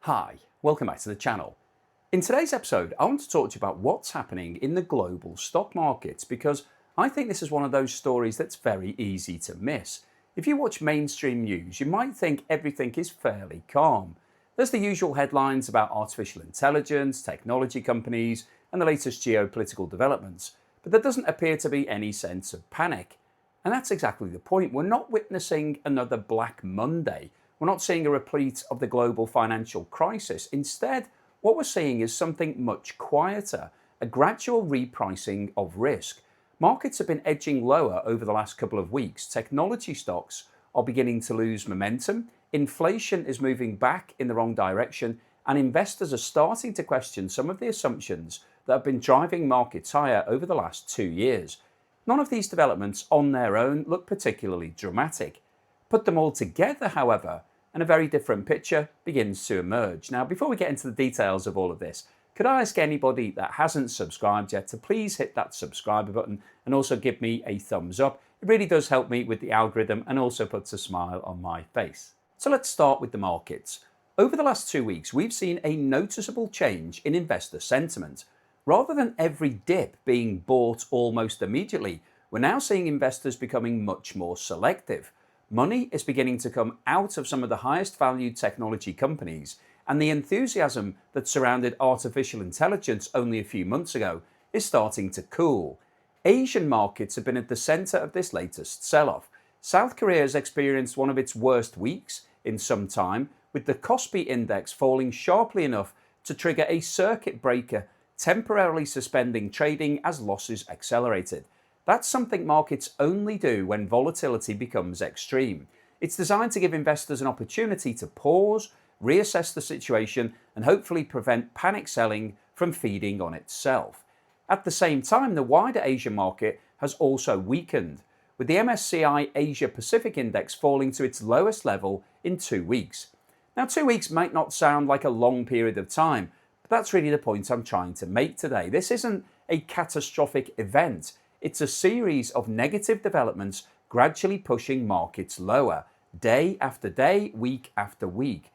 Hi, welcome back to the channel. In today's episode, I want to talk to you about what's happening in the global stock markets because I think this is one of those stories that's very easy to miss. If you watch mainstream news, you might think everything is fairly calm. There's the usual headlines about artificial intelligence, technology companies, and the latest geopolitical developments, but there doesn't appear to be any sense of panic. And that's exactly the point. We're not witnessing another Black Monday. We're not seeing a repeat of the global financial crisis. Instead, what we're seeing is something much quieter, a gradual repricing of risk. Markets have been edging lower over the last couple of weeks. Technology stocks are beginning to lose momentum. Inflation is moving back in the wrong direction, and investors are starting to question some of the assumptions that have been driving markets higher over the last 2 years. None of these developments on their own look particularly dramatic. Put them all together, however, and a very different picture begins to emerge. Now, before we get into the details of all of this, could I ask anybody that hasn't subscribed yet to please hit that subscribe button and also give me a thumbs up? It really does help me with the algorithm and also puts a smile on my face. So let's start with the markets. Over the last 2 weeks, we've seen a noticeable change in investor sentiment. Rather than every dip being bought almost immediately, we're now seeing investors becoming much more selective. Money is beginning to come out of some of the highest valued technology companies, and the enthusiasm that surrounded artificial intelligence only a few months ago is starting to cool. Asian markets have been at the center of this latest sell-off. South Korea has experienced one of its worst weeks in some time, with the Kospi index falling sharply enough to trigger a circuit breaker, temporarily suspending trading as losses accelerated. That's something markets only do when volatility becomes extreme. It's designed to give investors an opportunity to pause, reassess the situation, and hopefully prevent panic selling from feeding on itself. At the same time, the wider Asia market has also weakened, with the MSCI Asia Pacific Index falling to its lowest level in 2 weeks. Now, 2 weeks might not sound like a long period of time, but that's really the point I'm trying to make today. This isn't a catastrophic event. It's a series of negative developments gradually pushing markets lower, day after day, week after week.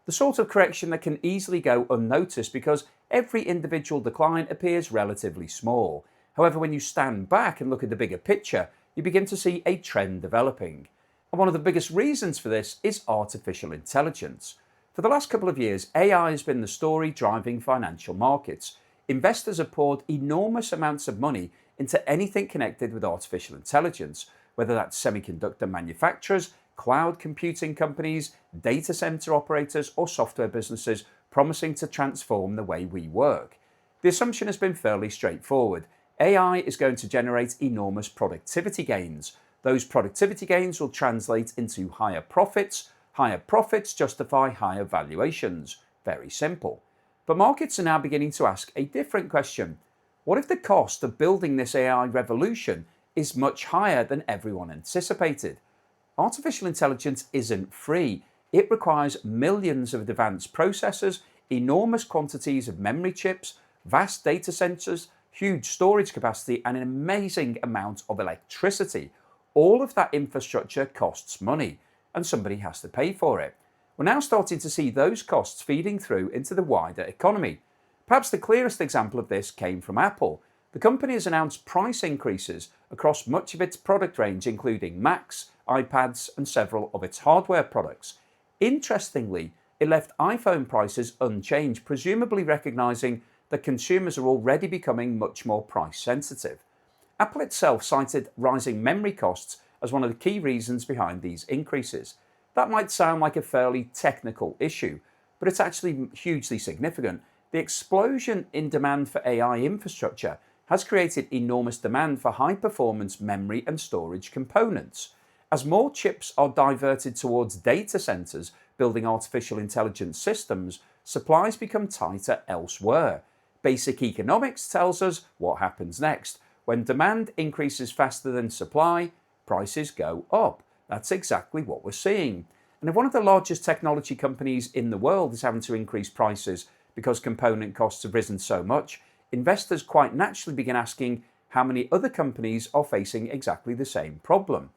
The sort of correction that can easily go unnoticed because every individual decline appears relatively small. However, when you stand back and look at the bigger picture, you begin to see a trend developing. And one of the biggest reasons for this is artificial intelligence. For the last couple of years, AI has been the story driving financial markets. Investors have poured enormous amounts of money into anything connected with artificial intelligence, whether that's semiconductor manufacturers, cloud computing companies, data center operators, or software businesses promising to transform the way we work. The assumption has been fairly straightforward. AI is going to generate enormous productivity gains. Those productivity gains will translate into higher profits. Higher profits justify higher valuations. Very simple. But markets are now beginning to ask a different question. What if the cost of building this AI revolution is much higher than everyone anticipated? Artificial intelligence isn't free. It requires millions of advanced processors, enormous quantities of memory chips, vast data centers, huge storage capacity, and an amazing amount of electricity. All of that infrastructure costs money, and somebody has to pay for it. We're now starting to see those costs feeding through into the wider economy. Perhaps the clearest example of this came from Apple. The company has announced price increases across much of its product range, including Macs, iPads, and several of its hardware products. Interestingly, it left iPhone prices unchanged, presumably recognizing that consumers are already becoming much more price sensitive. Apple itself cited rising memory costs as one of the key reasons behind these increases. That might sound like a fairly technical issue, but it's actually hugely significant. The explosion in demand for AI infrastructure has created enormous demand for high-performance memory and storage components. As more chips are diverted towards data centers building artificial intelligence systems, supplies become tighter elsewhere. Basic economics tells us what happens next. When demand increases faster than supply, prices go up. That's exactly what we're seeing. And if one of the largest technology companies in the world is having to increase prices because component costs have risen so much, investors quite naturally begin asking how many other companies are facing exactly the same problem.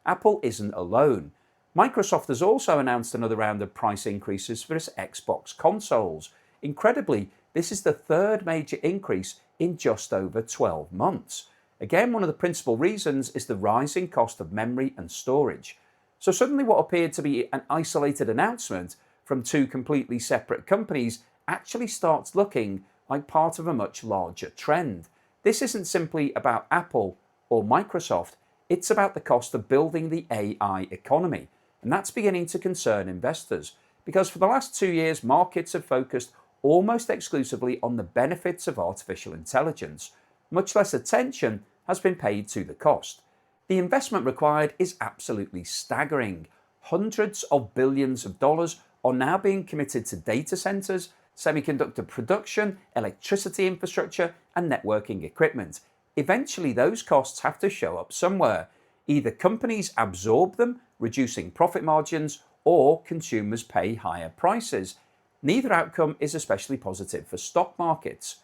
Apple isn't alone. Microsoft has also announced another round of price increases for its Xbox consoles. Incredibly, this is the third major increase in just over 12 months. Again, one of the principal reasons is the rising cost of memory and storage. So suddenly what appeared to be an isolated announcement from two completely separate companies actually starts looking like part of a much larger trend. This isn't simply about Apple or Microsoft, it's about the cost of building the AI economy. And that's beginning to concern investors because for the last 2 years, markets have focused almost exclusively on the benefits of artificial intelligence. Much less attention has been paid to the cost. The investment required is absolutely staggering. Hundreds of billions of dollars are now being committed to data centers, semiconductor production, electricity infrastructure, and networking equipment. Eventually, those costs have to show up somewhere. Either companies absorb them, reducing profit margins, or consumers pay higher prices. Neither outcome is especially positive for stock markets.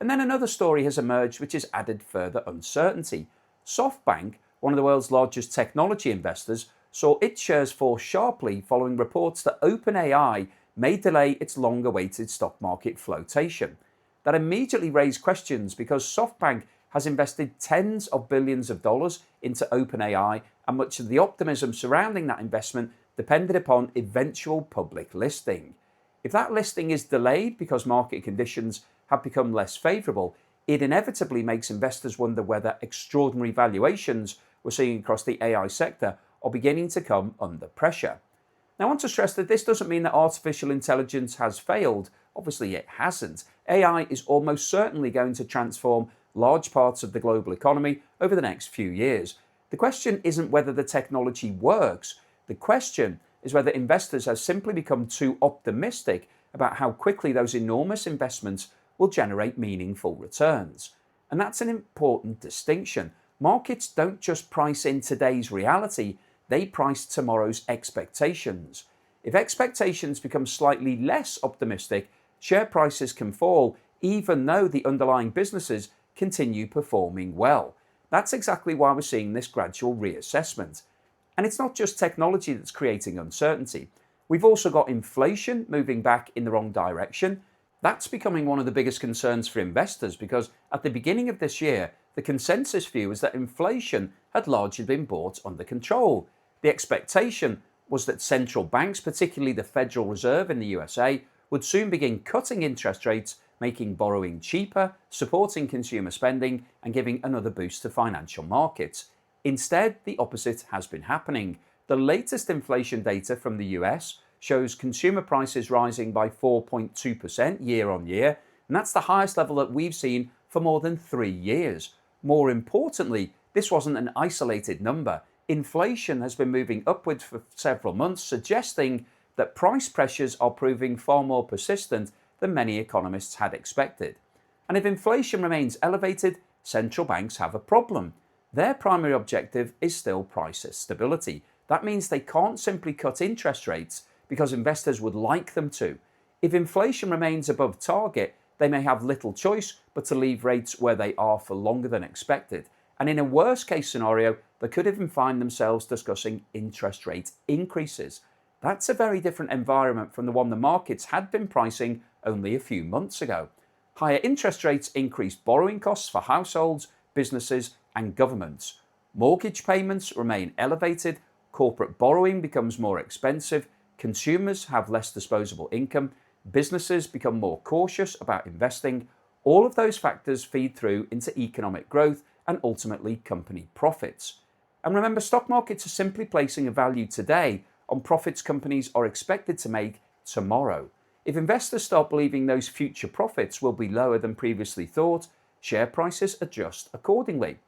And then another story has emerged which has added further uncertainty. SoftBank, one of the world's largest technology investors, saw its shares fall sharply following reports that OpenAI may delay its long-awaited stock market flotation. That immediately raised questions because SoftBank has invested tens of billions of dollars into OpenAI, and much of the optimism surrounding that investment depended upon eventual public listing. If that listing is delayed because market conditions have become less favourable, it inevitably makes investors wonder whether extraordinary valuations we're seeing across the AI sector are beginning to come under pressure. Now, I want to stress that this doesn't mean that artificial intelligence has failed. Obviously, it hasn't. AI is almost certainly going to transform large parts of the global economy over the next few years. The question isn't whether the technology works. The question is whether investors have simply become too optimistic about how quickly those enormous investments will generate meaningful returns. And that's an important distinction. Markets don't just price in today's reality, they price tomorrow's expectations. If expectations become slightly less optimistic, share prices can fall even though the underlying businesses continue performing well. That's exactly why we're seeing this gradual reassessment. And it's not just technology that's creating uncertainty. We've also got inflation moving back in the wrong direction. That's becoming one of the biggest concerns for investors because at the beginning of this year, the consensus view was that inflation had largely been brought under control. The expectation was that central banks, particularly the Federal Reserve in the USA, would soon begin cutting interest rates, making borrowing cheaper, supporting consumer spending, and giving another boost to financial markets. Instead, the opposite has been happening. The latest inflation data from the US shows consumer prices rising by 4.2% year on year, and that's the highest level that we've seen for more than 3 years. More importantly, this wasn't an isolated number. Inflation has been moving upwards for several months, suggesting that price pressures are proving far more persistent than many economists had expected. And if inflation remains elevated, central banks have a problem. Their primary objective is still price stability. That means they can't simply cut interest rates because investors would like them to. If inflation remains above target, they may have little choice but to leave rates where they are for longer than expected. And in a worst case scenario, they could even find themselves discussing interest rate increases. That's a very different environment from the one the markets had been pricing only a few months ago. Higher interest rates increase borrowing costs for households, businesses, and governments. Mortgage payments remain elevated, corporate borrowing becomes more expensive, consumers have less disposable income, businesses become more cautious about investing. All of those factors feed through into economic growth and ultimately company profits. And remember, stock markets are simply placing a value today on profits companies are expected to make tomorrow. If investors start believing those future profits will be lower than previously thought, share prices adjust accordingly.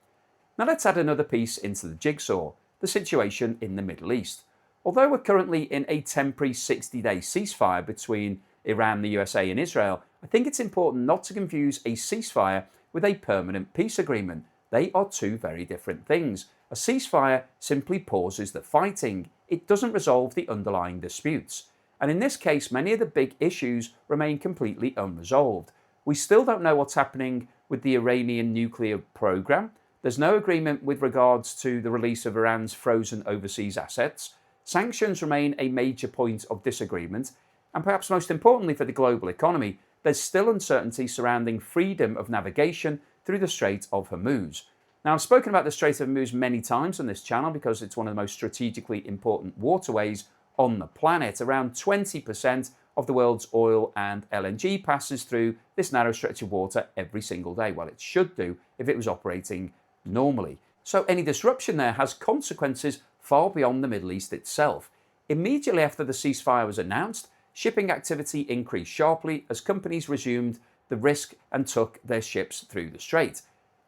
Now let's add another piece into the jigsaw, the situation in the Middle East. Although we're currently in a temporary 60-day ceasefire between Iran, the USA, and Israel, I think it's important not to confuse a ceasefire with a permanent peace agreement. They are two very different things. A ceasefire simply pauses the fighting. It doesn't resolve the underlying disputes. And in this case, many of the big issues remain completely unresolved. We still don't know what's happening with the Iranian nuclear program. There's no agreement with regards to the release of Iran's frozen overseas assets. Sanctions remain a major point of disagreement, and perhaps most importantly for the global economy, there's still uncertainty surrounding freedom of navigation through the Strait of Hormuz. Now, I've spoken about the Strait of Hormuz many times on this channel because it's one of the most strategically important waterways on the planet. Around 20% of the world's oil and LNG passes through this narrow stretch of water every single day. Well, it should do if it was operating normally. So any disruption there has consequences far beyond the Middle East itself. Immediately after the ceasefire was announced, shipping activity increased sharply as companies resumed the risk and took their ships through the strait.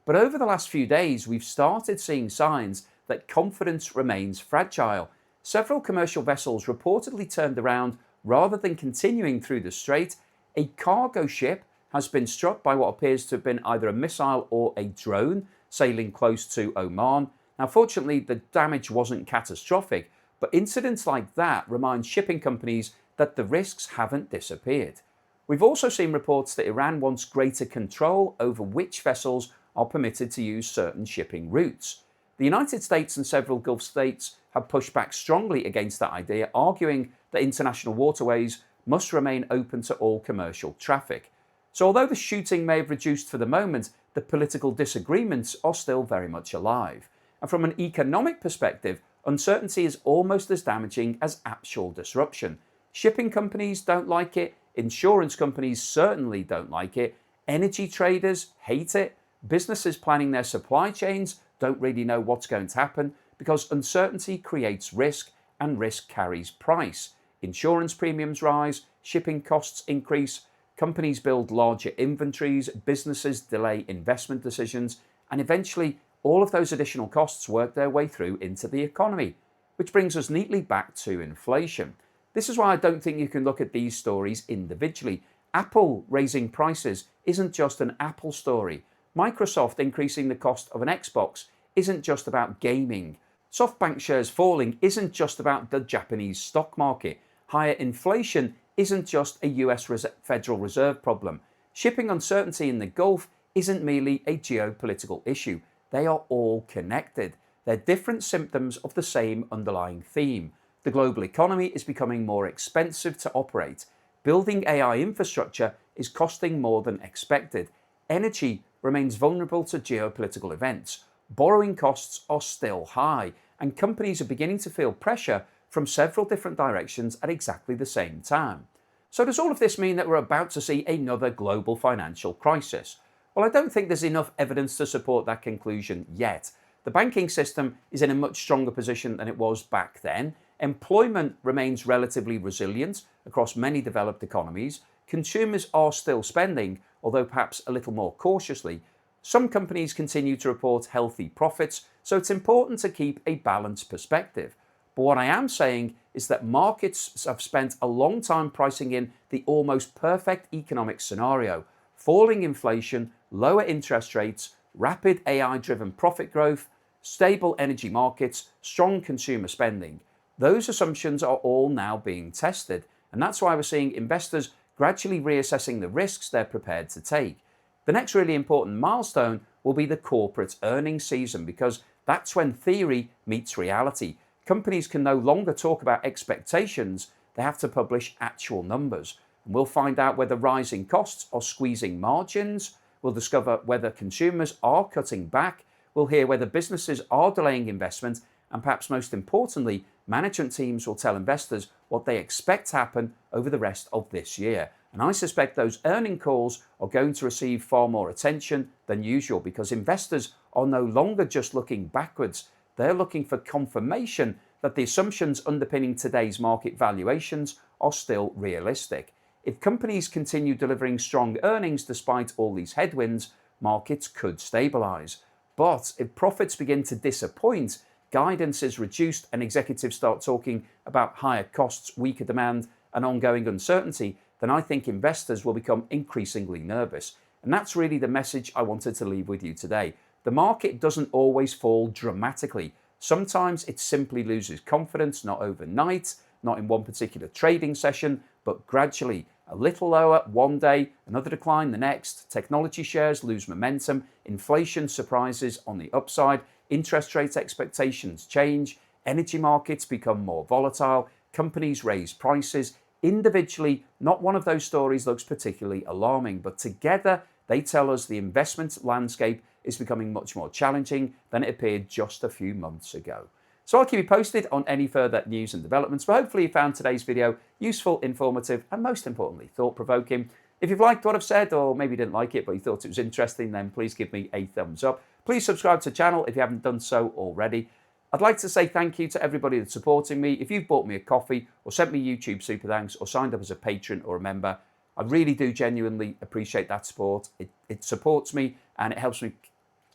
But over the last few days, we've started seeing signs that confidence remains fragile. Several commercial vessels reportedly turned around rather than continuing through the strait. A cargo ship has been struck by what appears to have been either a missile or a drone sailing close to Oman. Now, fortunately, the damage wasn't catastrophic, but incidents like that remind shipping companies that the risks haven't disappeared. We've also seen reports that Iran wants greater control over which vessels are permitted to use certain shipping routes. The United States and several Gulf states have pushed back strongly against that idea, arguing that international waterways must remain open to all commercial traffic. So although the shooting may have reduced for the moment, the political disagreements are still very much alive. And from an economic perspective, uncertainty is almost as damaging as actual disruption. Shipping companies don't like it, insurance companies certainly don't like it, energy traders hate it, businesses planning their supply chains don't really know what's going to happen because uncertainty creates risk and risk carries price. Insurance premiums rise, shipping costs increase, companies build larger inventories, businesses delay investment decisions, and eventually all of those additional costs work their way through into the economy, which brings us neatly back to inflation. This is why I don't think you can look at these stories individually. Apple raising prices isn't just an Apple story. Microsoft increasing the cost of an Xbox isn't just about gaming. SoftBank shares falling isn't just about the Japanese stock market. Higher inflation isn't just a US Federal Reserve problem. Shipping uncertainty in the Gulf isn't merely a geopolitical issue. They are all connected. They're different symptoms of the same underlying theme. The global economy is becoming more expensive to operate. Building AI infrastructure is costing more than expected. Energy remains vulnerable to geopolitical events. Borrowing costs are still high, and companies are beginning to feel pressure from several different directions at exactly the same time. So does all of this mean that we're about to see another global financial crisis? Well, I don't think there's enough evidence to support that conclusion yet. The banking system is in a much stronger position than it was back then. Employment remains relatively resilient across many developed economies. Consumers are still spending, although perhaps a little more cautiously. Some companies continue to report healthy profits, so it's important to keep a balanced perspective. But what I am saying is that markets have spent a long time pricing in the almost perfect economic scenario: falling inflation, lower interest rates, rapid AI-driven profit growth, stable energy markets, strong consumer spending. Those assumptions are all now being tested, and that's why we're seeing investors gradually reassessing the risks they're prepared to take. The next really important milestone will be the corporate earnings season, because that's when theory meets reality. Companies can no longer talk about expectations, they have to publish actual numbers. And we'll find out whether rising costs are squeezing margins, we'll discover whether consumers are cutting back, we'll hear whether businesses are delaying investment, and perhaps most importantly, management teams will tell investors what they expect to happen over the rest of this year. And I suspect those earning calls are going to receive far more attention than usual, because investors are no longer just looking backwards, they're looking for confirmation that the assumptions underpinning today's market valuations are still realistic. If companies continue delivering strong earnings despite all these headwinds, markets could stabilize. But if profits begin to disappoint, guidance is reduced, and executives start talking about higher costs, weaker demand, and ongoing uncertainty, then I think investors will become increasingly nervous. And that's really the message I wanted to leave with you today. The market doesn't always fall dramatically. Sometimes it simply loses confidence, not overnight, not in one particular trading session, but gradually. A little lower one day, another decline the next. Technology shares lose momentum, inflation surprises on the upside, interest rate expectations change, Energy markets become more volatile, companies raise prices. Individually, not one of those stories looks particularly alarming, but together they tell us the investment landscape is becoming much more challenging than it appeared just a few months ago. So I'll keep you posted on any further news and developments, but hopefully you found today's video useful, informative, and most importantly, thought-provoking. If you've liked what I've said, or maybe you didn't like it, but you thought it was interesting, then please give me a thumbs up. Please subscribe to the channel if you haven't done so already. I'd like to say thank you to everybody that's supporting me. If you've bought me a coffee or sent me YouTube super thanks or signed up as a patron or a member, I really do genuinely appreciate that support. It supports me and it helps me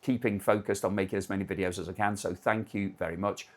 keeping focused on making as many videos as I can. So thank you very much.